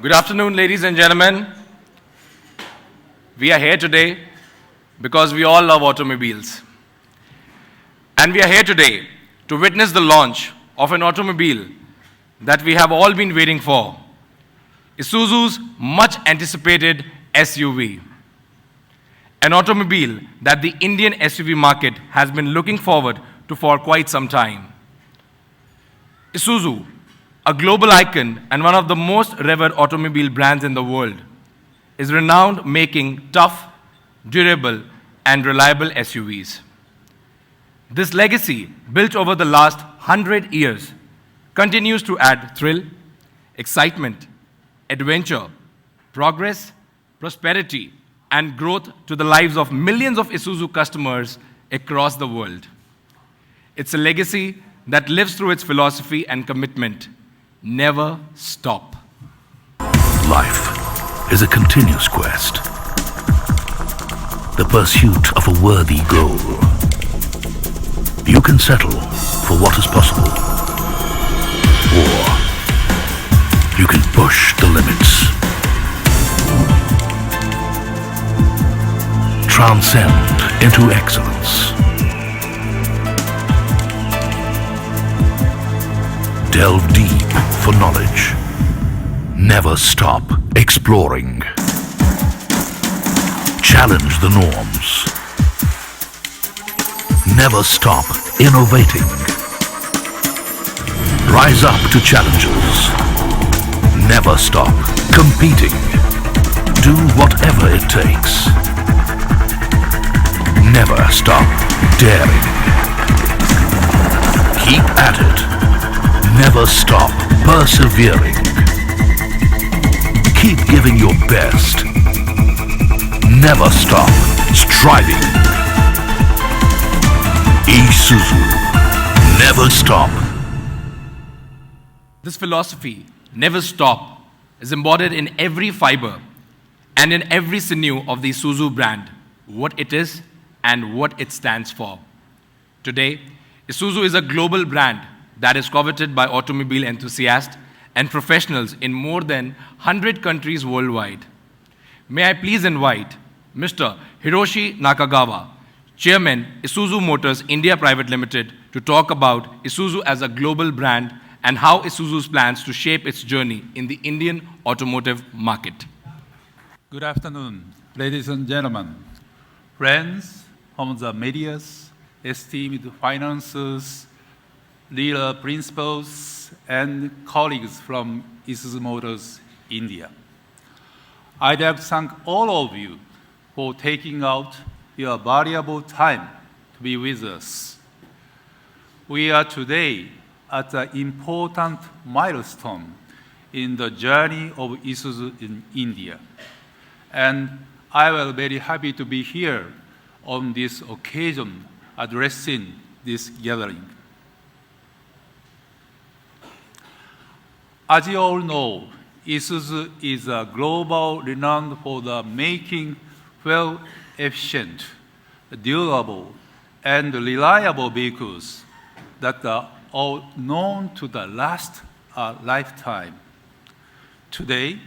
Good afternoon, ladies and gentlemen. We are here today because we all love automobiles. And we are here today to witness the launch of an automobile that we have all been waiting for, Isuzu's much anticipated SUV. An automobile that the Indian SUV market has been looking forward to for quite some time. Isuzu, a global icon and one of the most revered automobile brands in the world, is renowned making tough, durable, and reliable SUVs. This legacy, built over the last 100 years, continues to add thrill, excitement, adventure, progress, prosperity, and growth to the lives of millions of Isuzu customers across the world. It's a legacy that lives through its philosophy and commitment: never stop. Life is a continuous quest, the pursuit of a worthy goal. You can settle for what is possible, or you can push the limits. Transcend into excellence. Delve deep for knowledge. Never stop exploring. Challenge the norms. Never stop innovating. Rise up to challenges. Never stop competing. Do whatever it takes. Never stop daring. Keep at it. Never stop persevering. Keep giving your best. Never stop striving. Isuzu. Never stop. This philosophy, never stop, is embodied in every fiber and in every sinew of the Isuzu brand, what it is and what it stands for. Today, Isuzu is a global brand that is coveted by automobile enthusiasts and professionals in more than 100 countries worldwide. May I please invite Mr. Hiroshi Nakagawa, Chairman, Isuzu Motors India Private Limited, to talk about Isuzu as a global brand and how Isuzu's plans to shape its journey in the Indian automotive market. Good afternoon, ladies and gentlemen, friends from the medias, esteemed financiers, leader principals, and colleagues from Isuzu Motors India. I'd like to thank all of you for taking out your valuable time to be with us. We are today at an important milestone in the journey of Isuzu in India, and I will be very happy to be here on this occasion addressing this gathering. As you all know, Isuzu is a global renowned for the making well-efficient, durable, and reliable vehicles that are all known to last a lifetime. Today,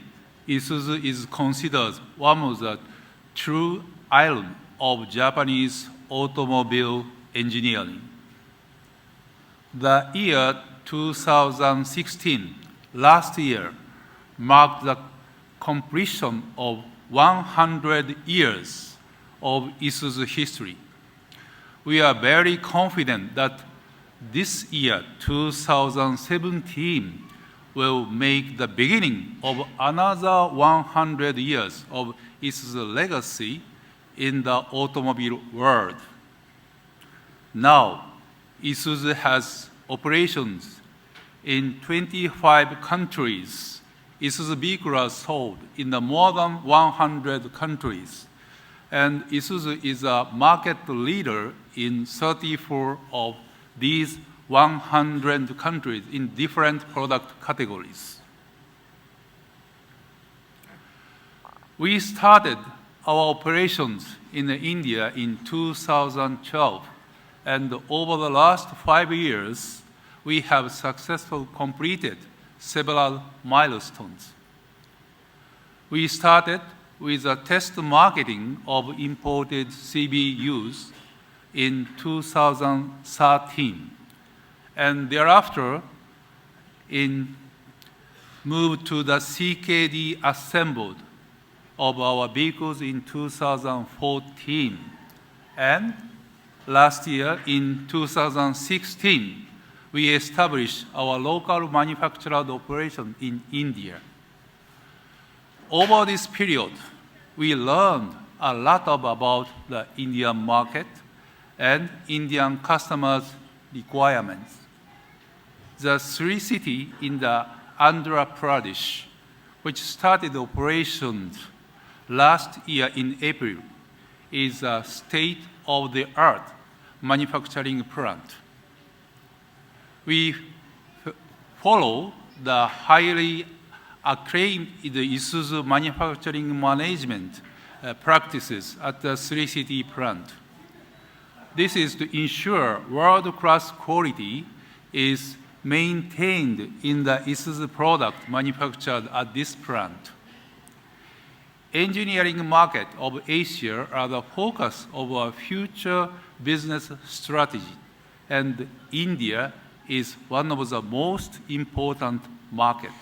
Isuzu is considered one of the true icons of Japanese automobile engineering. The year 2016, last year, marked the completion of 100 years of Isuzu history. We are very confident that this year, 2017, will make the beginning of another 100 years of Isuzu legacy in the automobile world. Now, Isuzu has operations in 25 countries. Isuzu vehicles are sold in more than 100 countries. And Isuzu is a market leader in 34 of these 100 countries in different product categories. We started our operations in India in 2012, and over the last 5 years, we have successfully completed several milestones. we started with a test marketing of imported CBUs in 2013, and thereafter moved to the CKD assembled of our vehicles in 2014, and last year in 2016, we established our local manufactured operation in India. Over this period, we learned a lot about the Indian market and Indian customers' requirements. The three cities in the Andhra Pradesh, which started operations last year in April, is a state-of-the-art manufacturing plant. We follow the highly acclaimed Isuzu manufacturing management practices at the Three City plant. This is to ensure world-class quality is maintained in the Isuzu product manufactured at this plant. Engineering market of Asia are the focus of our future business strategy, and India is one of the most important markets.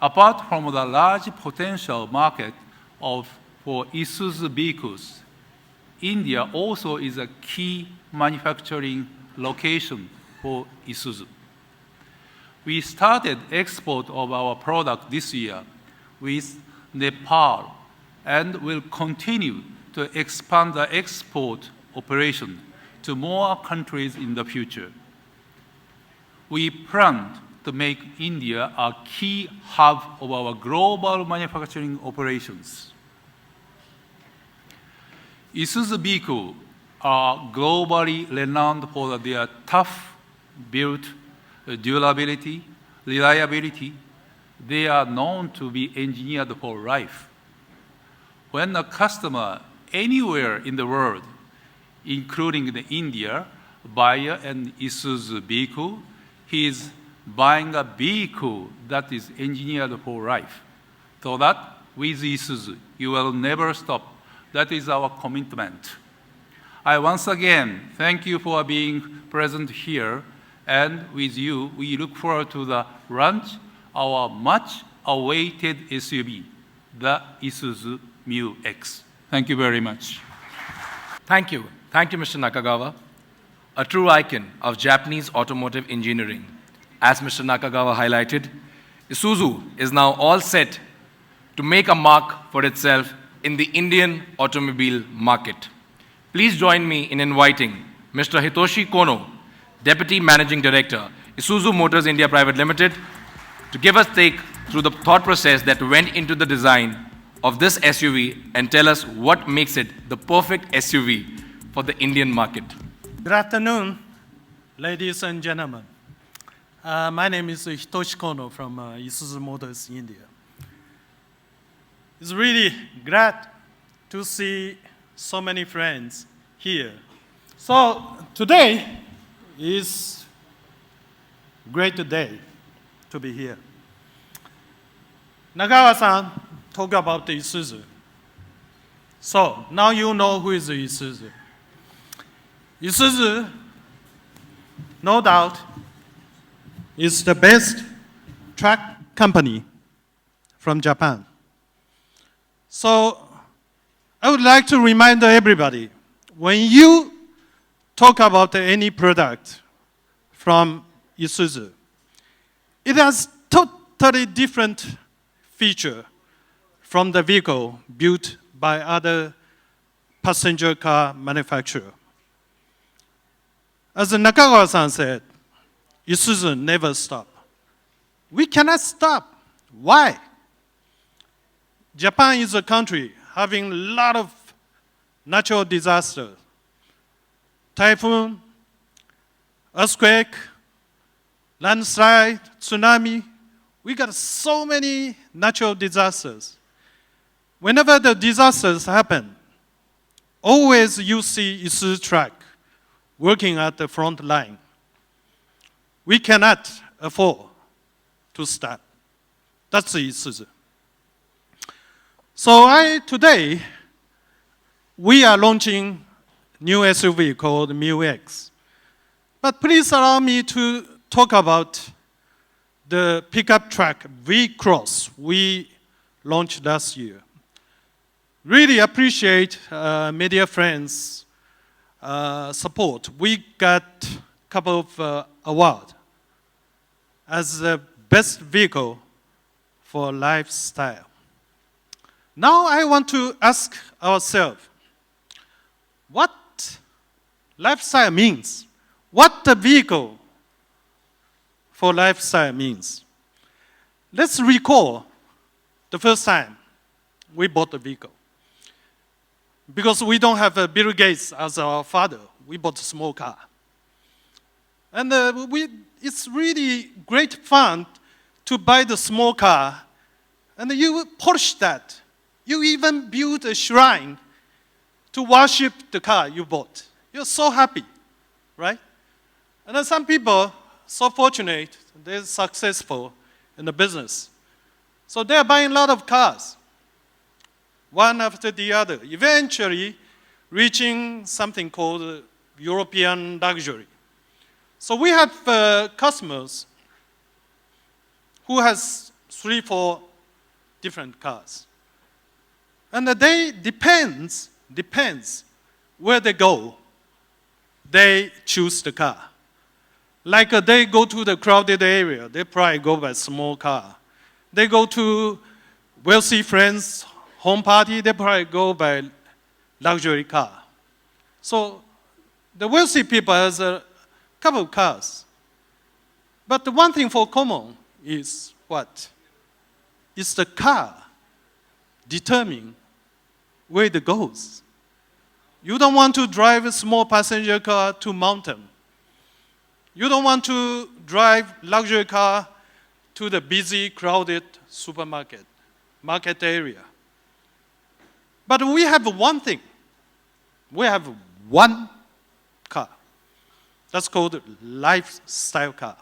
Apart from the large potential market for Isuzu vehicles, India also is a key manufacturing location for Isuzu. We started export of our product this year with Nepal and will continue to expand the export operation to more countries in the future. We plan to make India a key hub of our global manufacturing operations. Isuzu vehicles are globally renowned for their tough build, durability, reliability. They are known to be engineered for life. When a customer anywhere in the world, including India, buys an Isuzu vehicle, he is buying a vehicle that is engineered for life. So that with Isuzu, you will never stop. That is our commitment. I once again thank you for being present here, and with you, we look forward to the launch our much-awaited SUV, the Isuzu Mu-X. Thank you very much. Thank you. Thank you, Mr. Nakagawa, a true icon of Japanese automotive engineering. As Mr. Nakagawa highlighted, Isuzu is now all set to make a mark for itself in the Indian automobile market. Please join me in inviting Mr. Hitoshi Kono, Deputy Managing Director, Isuzu Motors India Private Limited, to give us take through the thought process that went into the design of this SUV and tell us what makes it the perfect SUV for the Indian market. Good afternoon, ladies and gentlemen. My name is Hitoshi Kono from Isuzu Motors India. It's really glad to see so many friends here. So today is a great day to be here. Nagawa-san talked about the Isuzu. So now you know who is Isuzu. Isuzu, no doubt, is the best truck company from Japan. So I would like to remind everybody, when you talk about any product from Isuzu, it has totally different feature from the vehicle built by other passenger car manufacturer. As Nakagawa-san said, Isuzu never stop. We cannot stop. Why? Japan is a country having a lot of natural disasters. Typhoon, earthquake, landslide, tsunami. We got so many natural disasters. Whenever the disasters happen, always you see Isuzu truck working at the front line. We cannot afford to stop. That's Isuzu. So today, we are launching new SUV called MU-X. But please allow me to talk about the pickup truck V-Cross we launched last year. Really appreciate media friends' support. We got a couple of awards as the best vehicle for lifestyle. Now I want to ask ourselves, what lifestyle means? What the vehicle for lifestyle means? Let's recall the first time we bought the vehicle. Because we don't have Bill Gates as our father, we bought a small car. And it's really great fun to buy the small car, and you polish that. You even build a shrine to worship the car you bought. You're so happy, right? And then some people, so fortunate, they're successful in the business. So they're buying a lot of cars, one after the other, eventually reaching something called European luxury. So we have customers who has 3, 4 different cars. And they depends where they go, they choose the car. Like they go to the crowded area, they probably go by small car. They go to wealthy friends' home party, they probably go by luxury car. So the wealthy people has a couple of cars. But the one thing for common is what? It's the car determining where it goes. You don't want to drive a small passenger car to mountain. You don't want to drive luxury car to the busy, crowded supermarket, market area. But we have one thing. We have one car. That's called lifestyle car.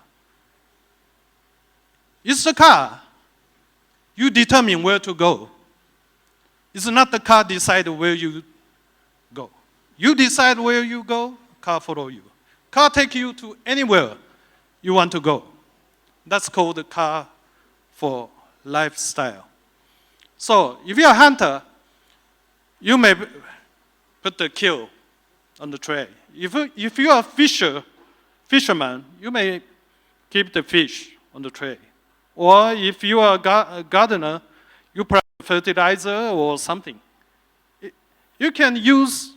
It's the car. You determine where to go. It's not the car decide where you go. You decide where you go, car follow you. Car take you to anywhere you want to go. That's called the car for lifestyle. So if you're a hunter, you may put the kill on the tray. If you are a fisherman, you may keep the fish on the tray. Or if you are a gardener, you put fertilizer or something. You can use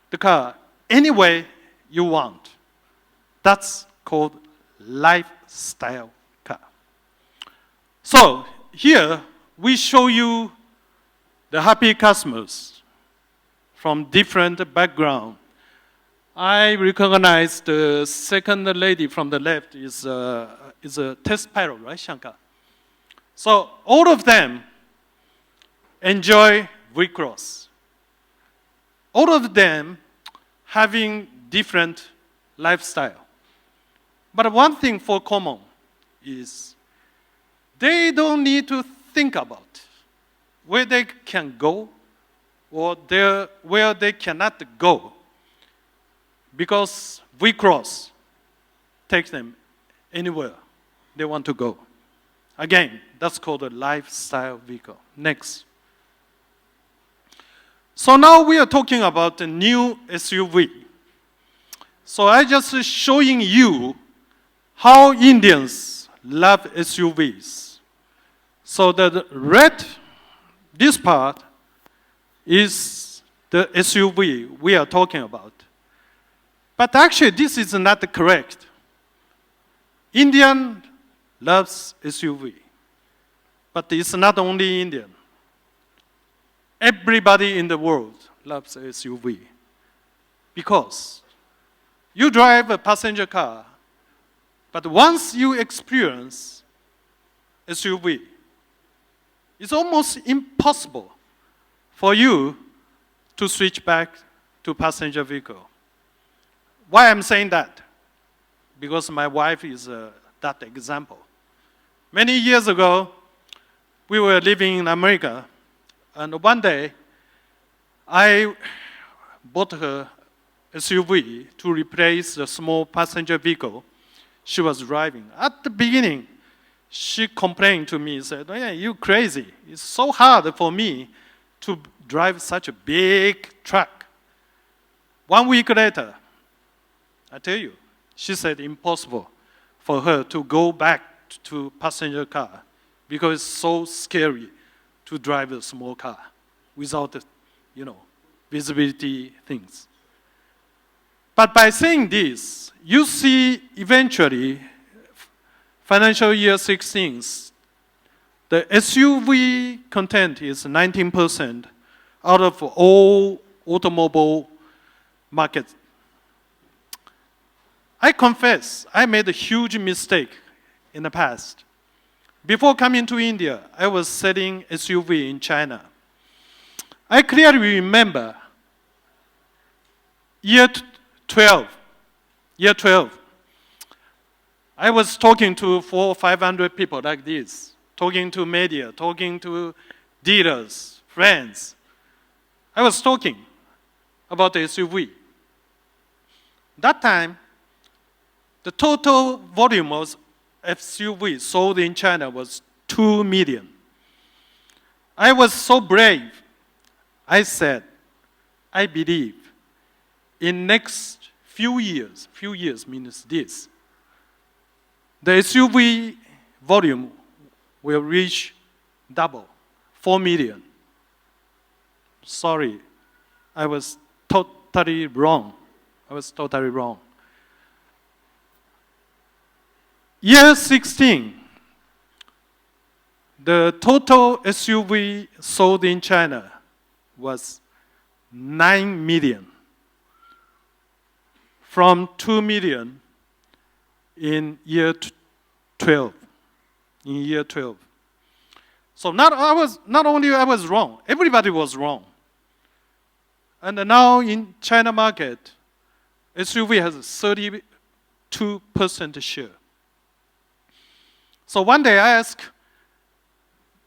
the car any way you want. That's called lifestyle car. So here we show you the happy customers from different backgrounds. I recognize the second lady from the left is a test pilot, right, Shankar? So all of them enjoy V-Cross. All of them having different lifestyle. But one thing for common is they don't need to think about where they can go or where they cannot go, because V-Cross takes them anywhere they want to go. Again, that's called a lifestyle vehicle. Next. So now we are talking about the new SUV. So I just showing you how Indians love SUVs. So the red, this part, is the SUV we are talking about. But actually, this is not correct. Indian loves SUV. But it's not only Indian. Everybody in the world loves SUV. Because you drive a passenger car, but once you experience SUV, it's almost impossible for you to switch back to passenger vehicle. Why I'm saying that? Because my wife is that example. Many years ago, we were living in America, And one day, I bought her SUV to replace the small passenger vehicle she was driving. At the beginning, she complained to me, said, "Yeah, you crazy. It's so hard for me to drive such a big truck." 1 week later, I tell you, she said impossible for her to go back to passenger car because it's so scary to drive a small car without, visibility things. But by saying this, you see eventually, financial year 16, the SUV content is 19% out of all automobile market. I confess, I made a huge mistake in the past. Before coming to India, I was selling SUV in China. I clearly remember year 12. I was talking to 400 or 500 people like this, talking to media, talking to dealers, friends. I was talking about the SUV. That time, the total volume of SUV sold in China was 2 million. I was so brave. I said, I believe in next few years means this, the SUV volume will reach double, 4 million. Sorry, I was totally wrong. Year 16, the total SUV sold in China was 9 million, from 2 million in year 12. So not only I was wrong, everybody was wrong. And now in China market, SUV has a 32% share. So one day I asked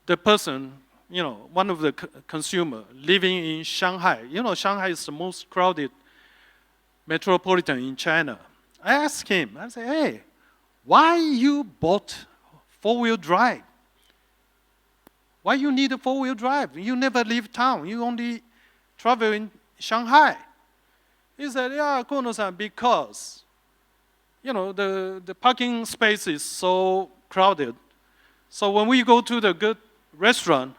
the person, one of the consumer living in Shanghai. Shanghai is the most crowded metropolitan in China. I asked him, I said, hey, why you bought four-wheel drive? Why you need a four-wheel drive? You never leave town. You only travel in Shanghai. He said, yeah, Kono-san, because, the parking space is so crowded. So when we go to the good restaurant,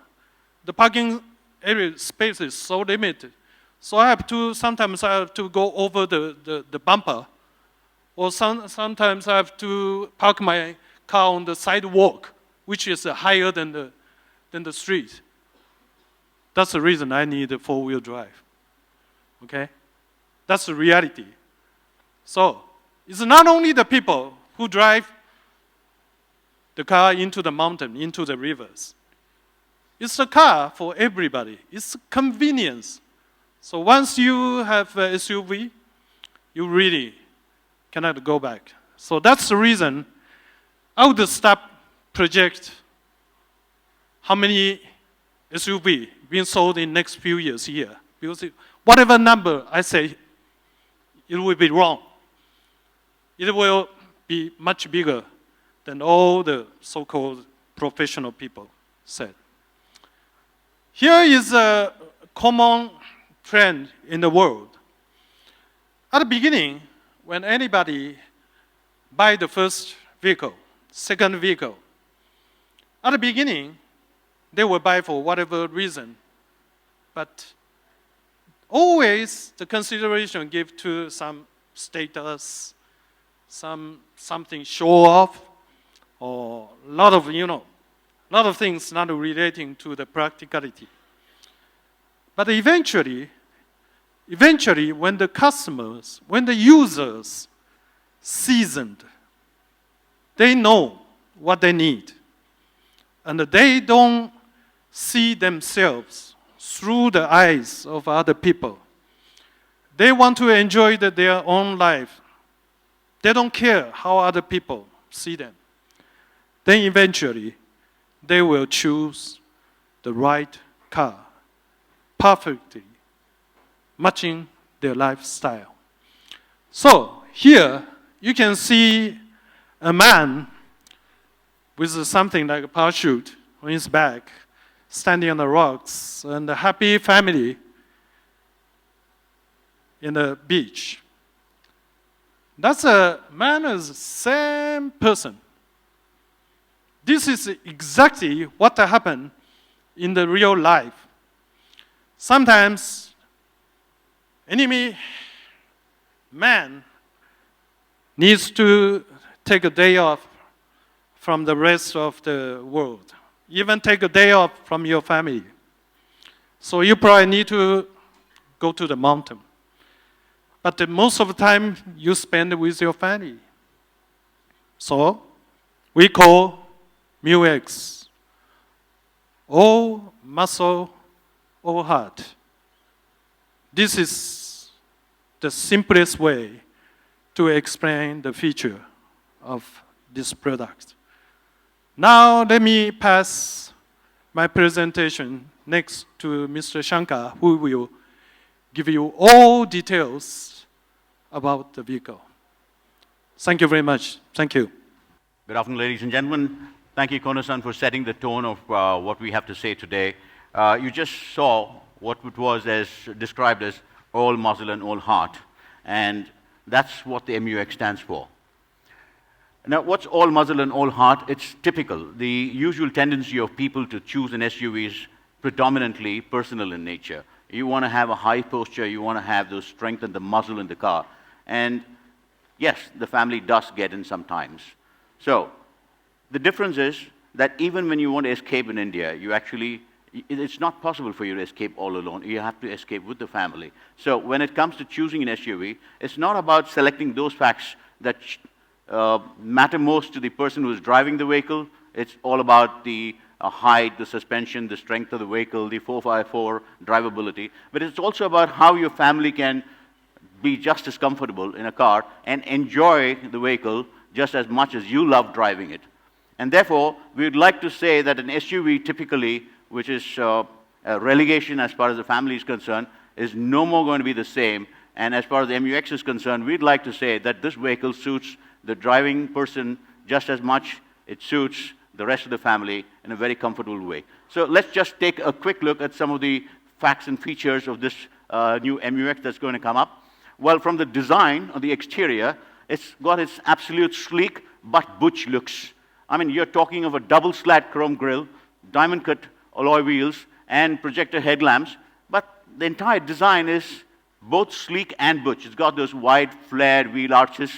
the parking area space is so limited. So sometimes I have to go over the bumper, or sometimes I have to park my car on the sidewalk, which is higher than the street. That's the reason I need a four-wheel drive. Okay? That's the reality. So it's not only the people who drive the car into the mountain, into the rivers. It's a car for everybody. It's convenience. So once you have a SUV, you really cannot go back. So that's the reason I would stop project how many SUV being sold in next few years here. Because whatever number I say, it will be wrong. It will be much bigger than all the so-called professional people said. Here is a common trend in the world. At the beginning, when anybody buy the first vehicle, second vehicle, at the beginning, they will buy for whatever reason. But always the consideration give to some status, something show off, or a lot of things not relating to the practicality. But eventually, when the customers, when the users seasoned, they know what they need. And they don't see themselves through the eyes of other people. They want to enjoy their own life. They don't care how other people see them. Then eventually, they will choose the right car perfectly, matching their lifestyle. So here you can see a man with something like a parachute on his back, standing on the rocks, and a happy family in the beach. That's a man is the same person. This is exactly what happened in the real life. Sometimes enemy man needs to take a day off from the rest of the world. Even take a day off from your family. So you probably need to go to the mountain. But most of the time you spend with your family. So we call MUX. All muscle, all heart. This is the simplest way to explain the feature of this product. Now let me pass my presentation next to Mr. Shankar, who will give you all details about the vehicle. Thank you very much. Thank you. Good afternoon, ladies and gentlemen. Thank you, Kono-san, for setting the tone of what we have to say today. You just saw what it was described as all muscle and all heart, and that's what the MUX stands for. Now, what's all muscle and all heart? It's typical. The usual tendency of people to choose an SUV is predominantly personal in nature. You want to have a high posture, you want to have the strength and the muscle in the car. And yes, the family does get in sometimes. So, the difference is that even when you want to escape in India, it's not possible for you to escape all alone. You have to escape with the family. So when it comes to choosing an SUV, it's not about selecting those facts that matter most to the person who is driving the vehicle. It's all about the height, the suspension, the strength of the vehicle, the 4x4 drivability. But it's also about how your family can be just as comfortable in a car and enjoy the vehicle just as much as you love driving it. And therefore, we would like to say that an SUV typically, which is a relegation as far as the family is concerned, is no more going to be the same. And as far as the MUX is concerned, we'd like to say that this vehicle suits the driving person just as much. It suits the rest of the family in a very comfortable way. So let's just take a quick look at some of the facts and features of this new MUX that's going to come up. Well, from the design of the exterior, it's got its absolute sleek but butch looks. I mean, you're talking of a double slat chrome grille, diamond cut alloy wheels, and projector headlamps, but the entire design is both sleek and butch. It's got those wide flared wheel arches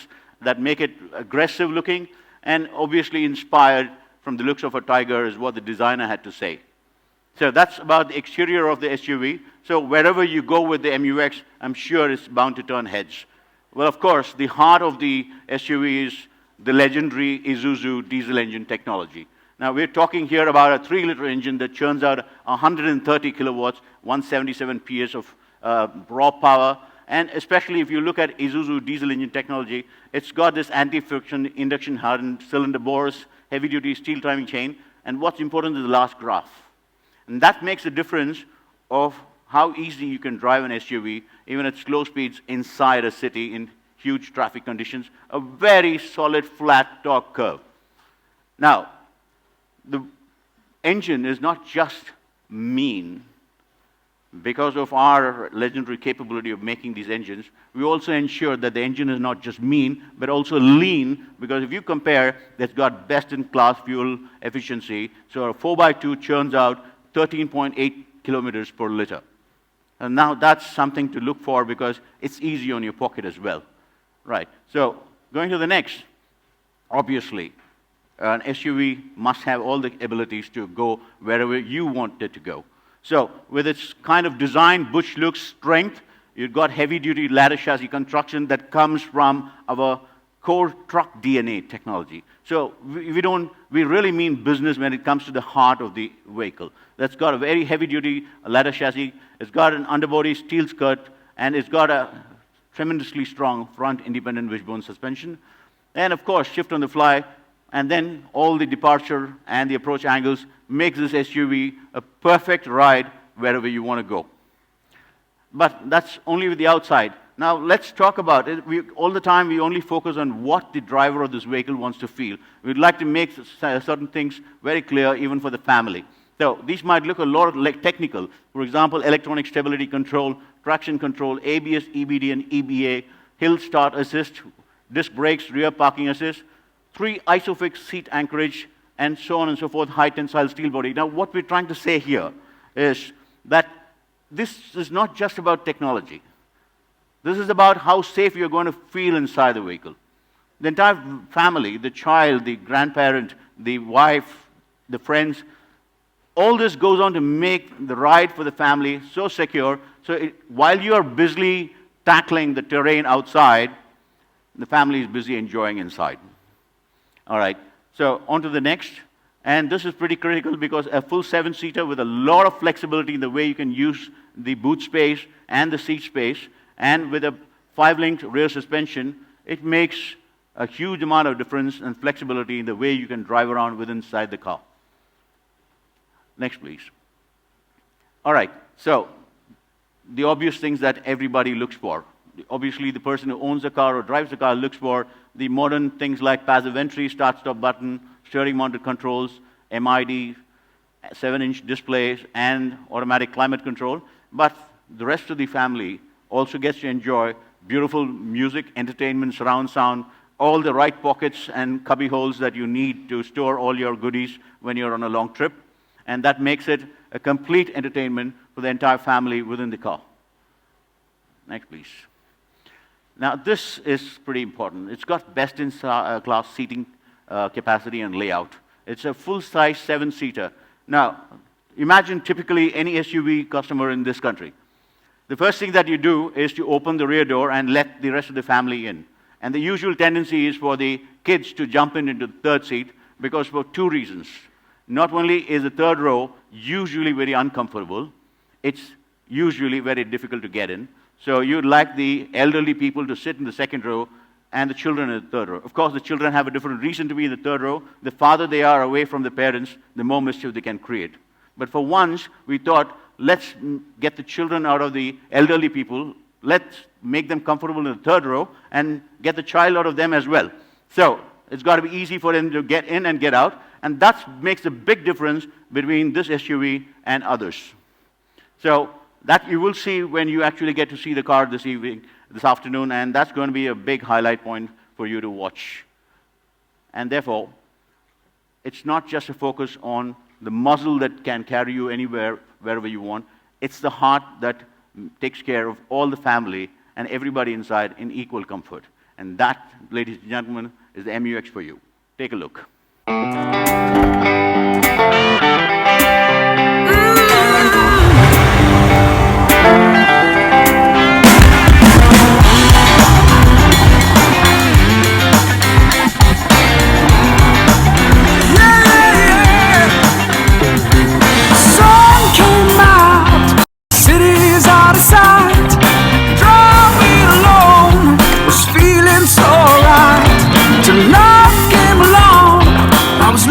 that make it aggressive looking, and obviously inspired from the looks of a tiger is what the designer had to say. So that's about the exterior of the SUV. So wherever you go with the MUX, I'm sure it's bound to turn heads. Well, of course, the heart of the SUV is the legendary Isuzu diesel engine technology. Now, we're talking here about a 3-liter engine that churns out 130 kilowatts, 177 PS of raw power. And especially if you look at Isuzu diesel engine technology, it's got this anti-friction, induction-hardened cylinder bores, heavy-duty steel timing chain, and what's important is the last graph. And that makes a difference of how easy you can drive an SUV, even at slow speeds inside a city in huge traffic conditions, a very solid flat torque curve. Now, the engine is not just mean because of our legendary capability of making these engines. We also ensure that the engine is not just mean, but also lean, because if you compare, it's got best-in-class fuel efficiency. So a 4x2 churns out 13.8 kilometers per liter. And now that's something to look for because it's easy on your pocket as well. Right, so going to the next, obviously, an SUV must have all the abilities to go wherever you want it to go. So with its kind of design, butch looks, strength, you've got heavy-duty ladder chassis construction that comes from our core truck DNA technology. So we really mean business when it comes to the heart of the vehicle. That's got a very heavy-duty ladder chassis, it's got an underbody steel skirt, and it's got a tremendously strong front independent wishbone suspension. And of course, shift on the fly, and then all the departure and the approach angles makes this SUV a perfect ride wherever you want to go. but that's only with the outside. Now, let's talk about it. All the time, we only focus on what the driver of this vehicle wants to feel. We'd like to make certain things very clear, even for the family. So these might look a lot like technical. For example, electronic stability control, traction control, ABS, EBD, and EBA, hill start assist, disc brakes, rear parking assist, 3 ISOFIX seat anchorage, and so on and so forth, high tensile steel body. Now, what we're trying to say here is that this is not just about technology. This is about how safe you're going to feel inside the vehicle. The entire family, the child, the grandparent, the wife, the friends, all this goes on to make the ride for the family so secure. So while you are busily tackling the terrain outside, the family is busy enjoying inside. All right, so on to the next. And this is pretty critical because a full 7-seater with a lot of flexibility in the way you can use the boot space and the seat space, and with a 5-link rear suspension, it makes a huge amount of difference and flexibility in the way you can drive around inside the car. Next, please. All right, so the obvious things that everybody looks for. Obviously, the person who owns a car or drives a car looks for the modern things like passive entry, start-stop button, steering-mounted controls, MID, 7-inch displays, and automatic climate control. But the rest of the family also gets to enjoy beautiful music, entertainment, surround sound, all the right pockets and cubby holes that you need to store all your goodies when you're on a long trip. And that makes it a complete entertainment for the entire family within the car. Next, please. Now, this is pretty important. It's got best-in-class seating capacity and layout. It's a full-size 7-seater. Now, imagine typically any SUV customer in this country. The first thing that you do is to open the rear door and let the rest of the family in. And the usual tendency is for the kids to jump into the third seat because for 2 reasons. Not only is the third row usually very uncomfortable, it's usually very difficult to get in. So you'd like the elderly people to sit in the second row and the children in the third row. Of course, the children have a different reason to be in the third row. The farther they are away from the parents, the more mischief they can create. But for once, we thought, let's get the children out of the elderly people. Let's make them comfortable in the third row and get the child out of them as well. So it's got to be easy for them to get in and get out. And that makes a big difference between this SUV and others. So that you will see when you actually get to see the car this afternoon, and that's going to be a big highlight point for you to watch. And therefore, it's not just a focus on the muscle that can carry you anywhere, wherever you want. It's the heart that takes care of all the family and everybody inside in equal comfort. And that, ladies and gentlemen, is the MUX for you. Take a look. I was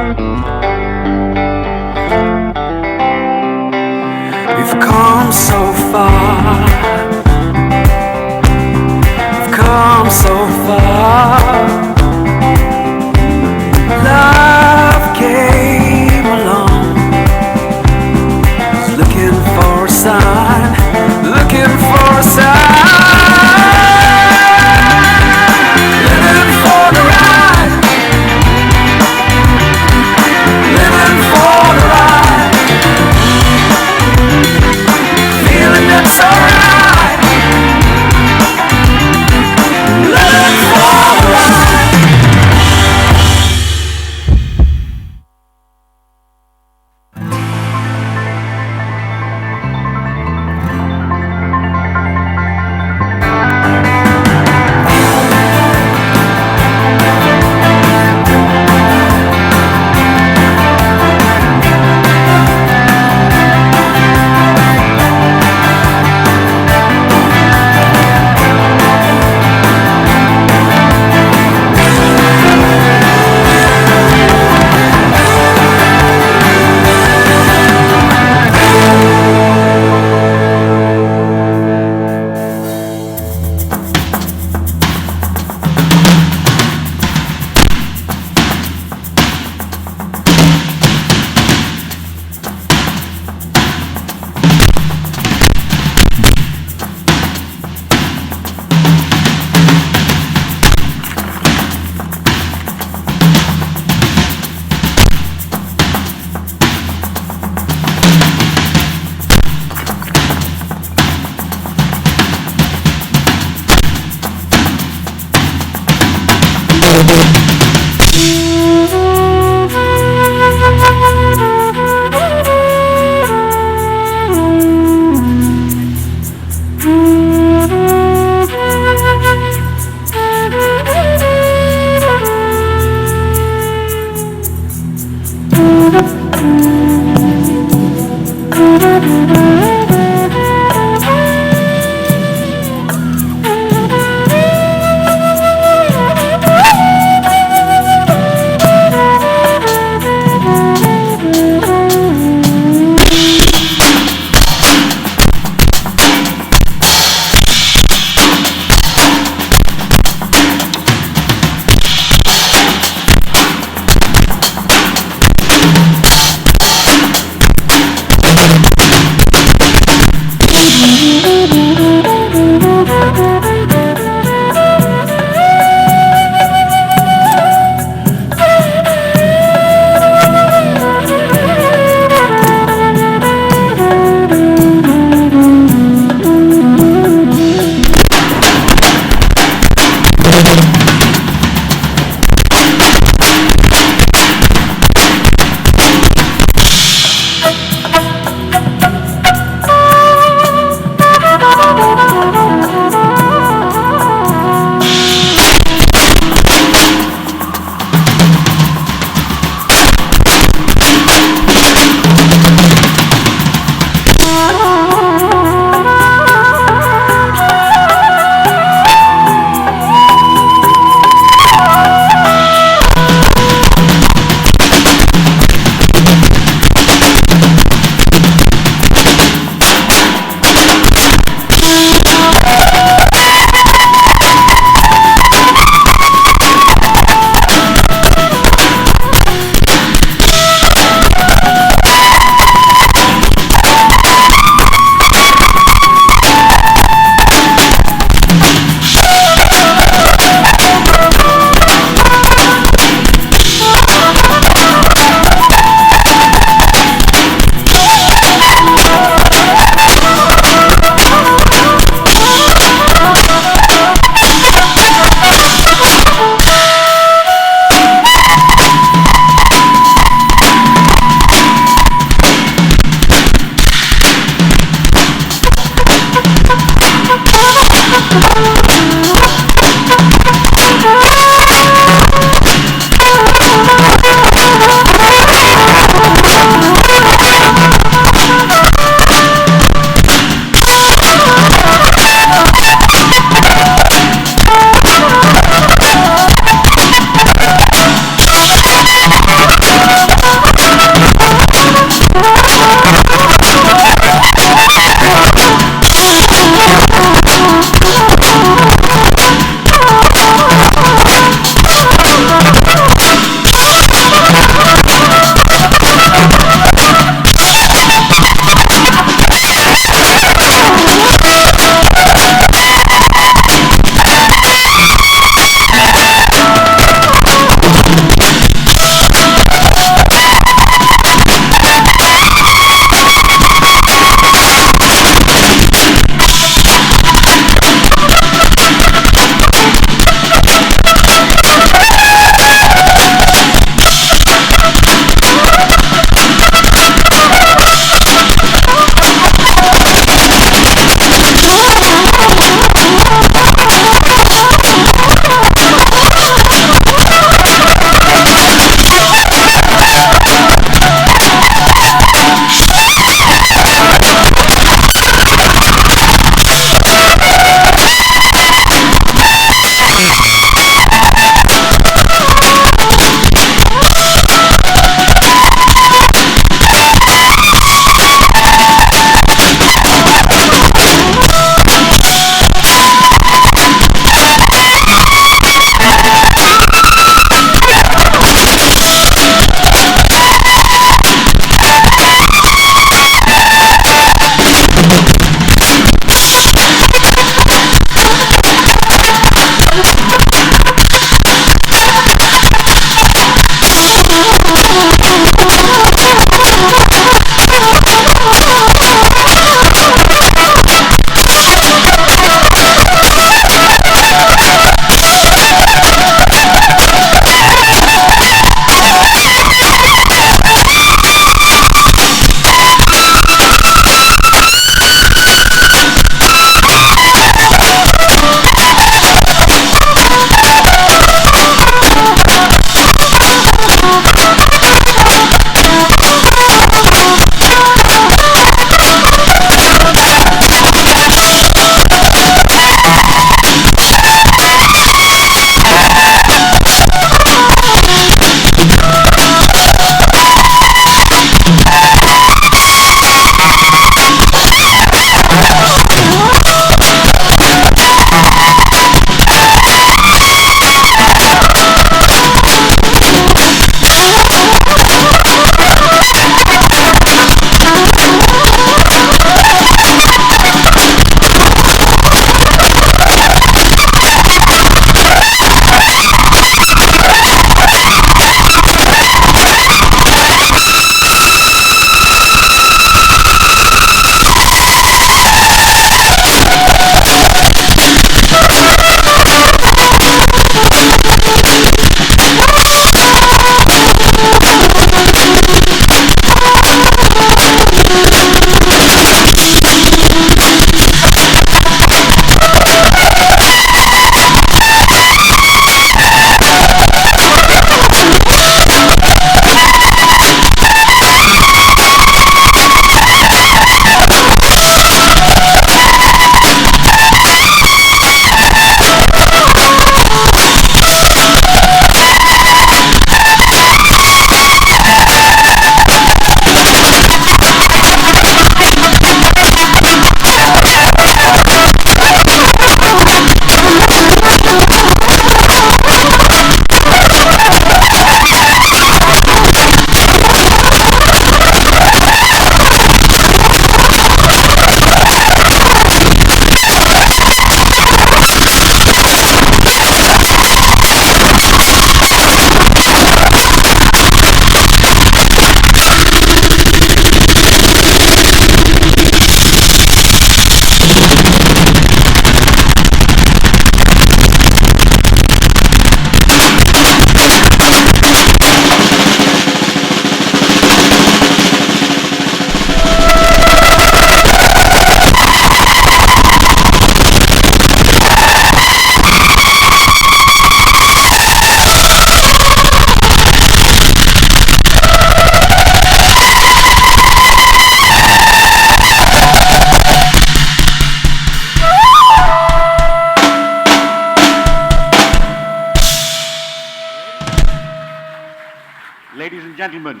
ladies and gentlemen,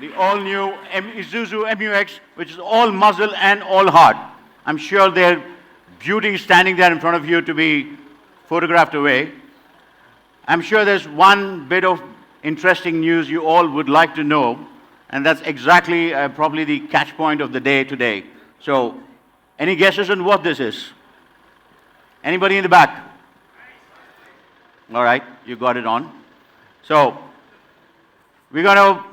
the all-new Isuzu MUX, which is all muscle and all heart. I'm sure their beauty is standing there in front of you to be photographed away. I'm sure there's one bit of interesting news you all would like to know, and that's exactly probably the catch point of the day today. So, any guesses on what this is? Anybody in the back? All right, you got it on. So, we're going to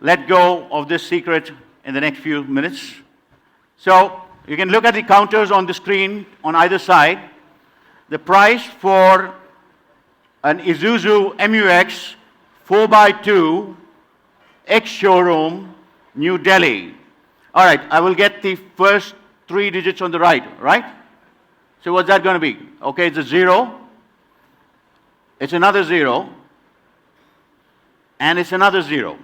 let go of this secret in the next few minutes. So, you can look at the counters on the screen on either side. The price for an Isuzu MUX 4x2 ex-showroom, New Delhi. All right, I will get the first 3 digits on the right? So what's that going to be? Okay, it's a 0. It's another 0. And it's another 0.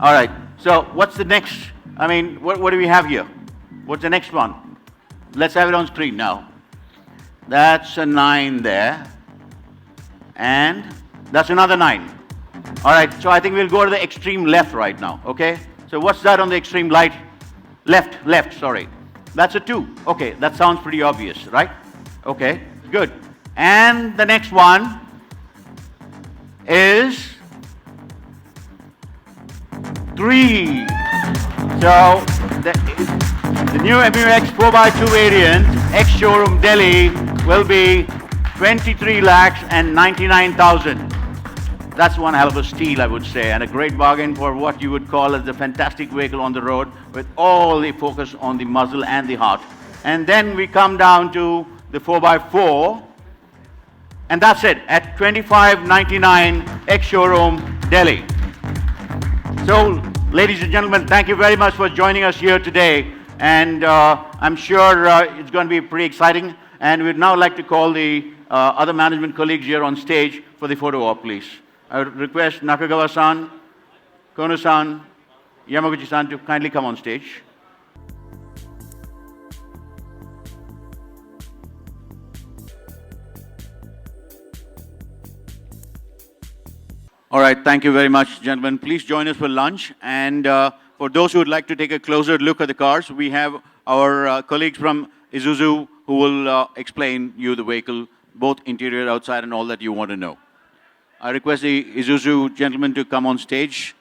All right, so what's the next? I mean, what do we have here? What's the next one? Let's have it on screen now. That's a 9 there. And that's another 9. All right, so I think we'll go to the extreme left right now, okay? So what's that on the extreme left, sorry. That's a 2. Okay, that sounds pretty obvious, right? Okay, good. And the next one is 3. So the new MUX 4x2 variant, ex-showroom Delhi, will be 23 lakhs and 99,000. That's one hell of a steal, I would say, and a great bargain for what you would call as a fantastic vehicle on the road with all the focus on the muzzle and the heart. And then we come down to the 4x4, and that's it, at 25.99 ex-showroom Delhi. So, ladies and gentlemen, thank you very much for joining us here today, and I'm sure it's going to be pretty exciting. And we'd now like to call the other management colleagues here on stage for the photo op, please. I would request Nakagawa-san, Kono-san, Yamaguchi-san to kindly come on stage. All right, thank you very much, gentlemen. Please join us for lunch. And for those who would like to take a closer look at the cars, we have our colleagues from Isuzu who will explain you the vehicle, both interior, outside, and all that you want to know. I request the Isuzu gentlemen to come on stage.